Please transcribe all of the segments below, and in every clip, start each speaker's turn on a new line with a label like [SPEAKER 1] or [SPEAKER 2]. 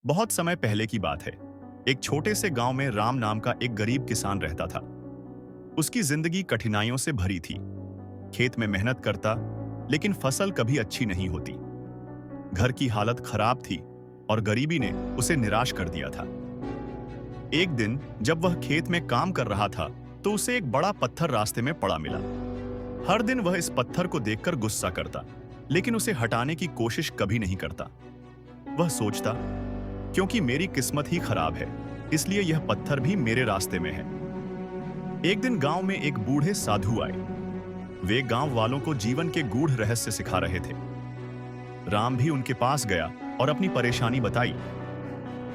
[SPEAKER 1] बहुत समय पहले की बात है। एक छोटे से गांव में राम नाम का एक गरीब किसान रहता था। उसकी जिंदगी कठिनाइयों से भरी थी। खेत में मेहनत करता, लेकिन फसल कभी अच्छी नहीं होती। घर की हालत खराब थी और गरीबी ने उसे निराश कर दिया था। एक दिन जब वह खेत में काम कर रहा था, तो उसे एक बड़ा पत्थर रास्ते में पड़ा मिला। हर दिन वह इस पत्थर को देखकर गुस्सा करता, लेकिन उसे हटाने की कोशिश कभी नहीं करता। वह सोचता, क्योंकि मेरी किस्मत ही खराब है, इसलिए यह पत्थर भी मेरे रास्ते में है। एक दिन गांव में एक बूढ़े साधु आए। वे गांव वालों को जीवन के गूढ़ रहस्य सिखा रहे थे। राम भी उनके पास गया और अपनी परेशानी बताई।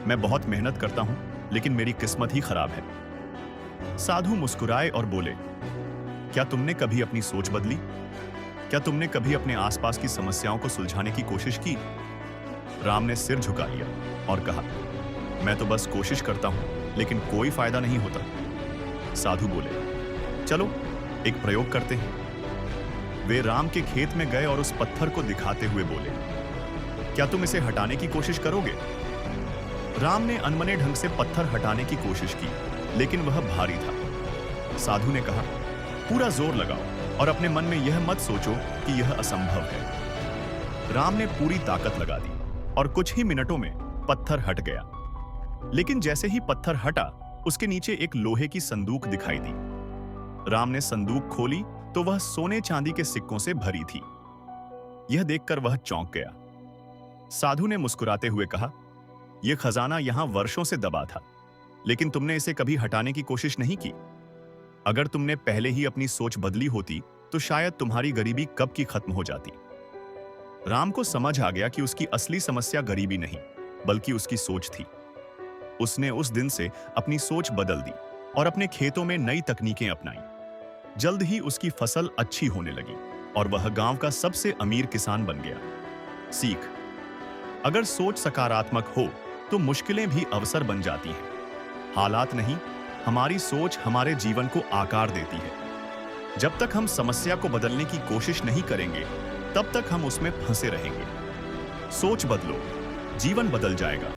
[SPEAKER 1] मैं बहुत मेहनत करता हूं, लेकिन मेरी किस्मत ही खराब है। साधु मुस्कुराए और बोले, क्या तुमने कभी अपनी सोच बदली? क्या तुमने कभी अपने आसपास की समस्याओं को सुलझाने की कोशिश की? राम ने सिर झुका लिया और कहा, मैं तो बस कोशिश करता हूं, लेकिन कोई फायदा नहीं होता। साधु बोले, चलो एक प्रयोग करते हैं। वे राम के खेत में गए और उस पत्थर को दिखाते हुए बोले, क्या तुम इसे हटाने की कोशिश करोगे? राम ने अनमने ढंग से पत्थर हटाने की कोशिश की, लेकिन वह भारी था। साधु ने कहा, पूरा जोर लगाओ और अपने मन में यह मत सोचो कि यह असंभव है। राम ने पूरी ताकत लगा दी और कुछ ही मिनटों में पत्थर हट गया। लेकिन जैसे ही पत्थर हटा, उसके नीचे एक लोहे की संदूक दिखाई दी। राम ने संदूक खोली तो वह सोने चांदी के सिक्कों से भरी थी। यह देखकर वह चौंक गया। साधु ने मुस्कुराते हुए कहा, यह खजाना यहां वर्षों से दबा था, लेकिन तुमने इसे कभी हटाने की कोशिश नहीं की। अगर तुमने पहले ही अपनी सोच बदली होती, तो शायद तुम्हारी गरीबी कब की खत्म हो जाती। राम को समझ आ गया कि उसकी असली समस्या गरीबी नहीं, बल्कि उसकी सोच थी। उसने उस दिन से अपनी सोच बदल दी और अपने खेतों में नई तकनीकें अपनाई। जल्द ही उसकी फसल अच्छी होने लगी और वह गांव का सबसे अमीर किसान बन गया। सीख, अगर सोच सकारात्मक हो तो मुश्किलें भी अवसर बन जाती हैं। हालात नहीं, हमारी सोच हमारे जीवन को आकार देती है। जब तक हम समस्या को बदलने की कोशिश नहीं करेंगे, तब तक हम उसमें फंसे रहेंगे। सोच बदलो, जीवन बदल जाएगा।